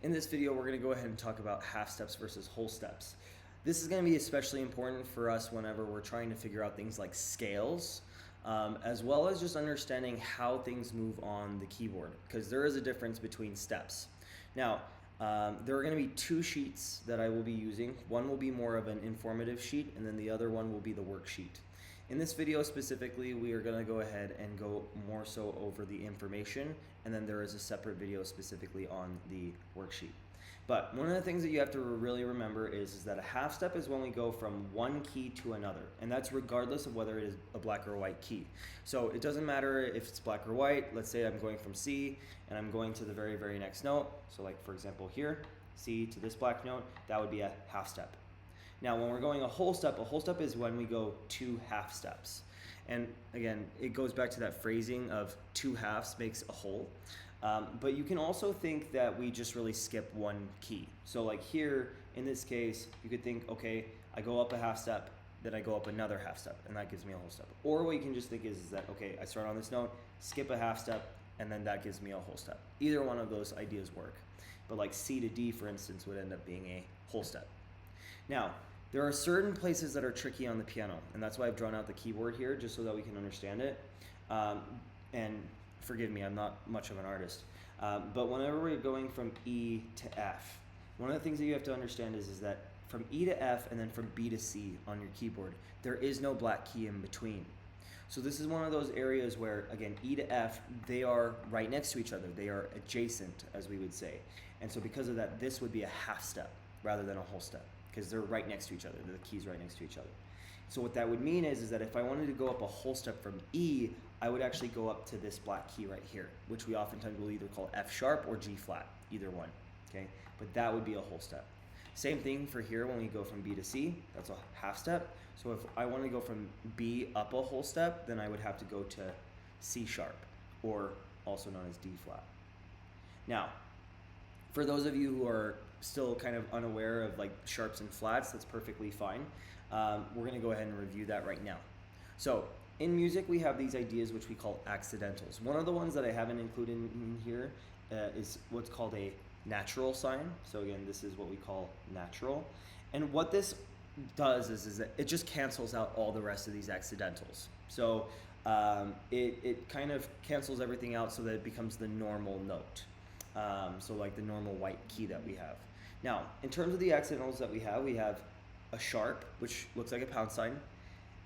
In this video, we're going to go ahead and talk about half steps versus whole steps. This is going to be especially important for us whenever we're trying to figure out things like scales, as well as just understanding how things move on the keyboard, because there is a difference between steps. Now, there are going to be two sheets that I will be using. One will be more of an informative sheet, and then the other one will be the worksheet. In this video specifically, we are going to go ahead and go more so over the information, and then there is a separate video specifically on the worksheet. But one of the things that you have to really remember is that a half step is when we go from one key to another, and that's regardless of whether it is a black or white key. So it doesn't matter if it's black or white. Let's say I'm going from C and I'm going to the very, very next note. So like for example here, C to this black note, that would be a half step. Now, when we're going a whole step is when we go two half steps. And again, it goes back to that phrasing of two halves makes a whole. But you can also think that we just really skip one key. So like here, in this case, you could think, okay, I go up a half step, then I go up another half step, and that gives me a whole step. Or what you can just think is that, okay, I start on this note, skip a half step, and then that gives me a whole step. Either one of those ideas work. But like C to D, for instance, would end up being a whole step. Now, there are certain places that are tricky on the piano, and that's why I've drawn out the keyboard here, just so that we can understand it. And forgive me, I'm not much of an artist. But whenever we're going from E to F, one of the things that you have to understand is that from E to F and then from B to C on your keyboard, there is no black key in between. So this is one of those areas where, again, E to F, they are right next to each other. They are adjacent, as we would say. And so because of that, this would be a half step rather than a whole step, because they're right next to each other. The keys right next to each other. So what that would mean is that if I wanted to go up a whole step from E, I would actually go up to this black key right here, which we oftentimes will either call F sharp or G flat, either one, okay? But that would be a whole step. Same thing for here when we go from B to C, that's a half step. So if I want to go from B up a whole step, then I would have to go to C sharp, or also known as D flat. Now, for those of you who are still kind of unaware of like sharps and flats, that's perfectly fine. We're going to go ahead and review that right now. So in music, we have these ideas which we call accidentals. One of the ones that I haven't included in here is what's called a natural sign. So again, this is what we call natural. And what this does is that it just cancels out all the rest of these accidentals. So it kind of cancels everything out so that it becomes the normal note. So like the normal white key that we have. Now, in terms of the accidentals that we have a sharp, which looks like a pound sign,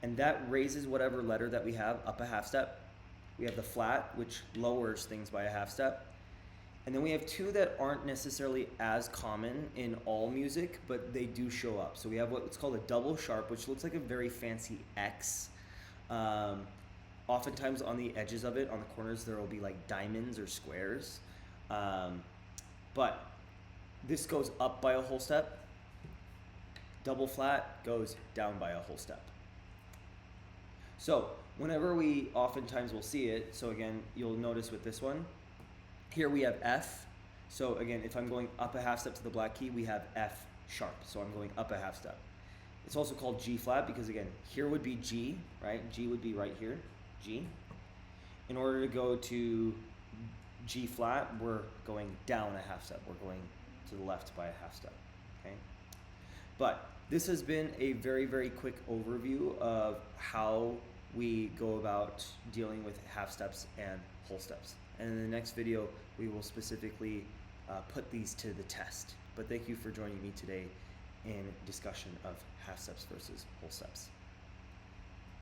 and that raises whatever letter that we have up a half step. We have the flat, which lowers things by a half step. And then we have two that aren't necessarily as common in all music, but they do show up. So we have what's called a double sharp, which looks like a very fancy X. Oftentimes on the edges of it, on the corners, there will be like diamonds or squares. But this goes up by a whole step. Double flat goes down by a whole step. So whenever we oftentimes will see it, so again, you'll notice with this one, here we have F. So again, if I'm going up a half step to the black key, we have F sharp. So I'm going up a half step. It's also called G flat because again, here would be G, right? G would be right here, G. In order to go to G flat, we're going down a half step. We're going to the left by a half step, okay? But this has been a very, very quick overview of how we go about dealing with half steps and whole steps. And in the next video, we will specifically put these to the test. But thank you for joining me today in discussion of half steps versus whole steps.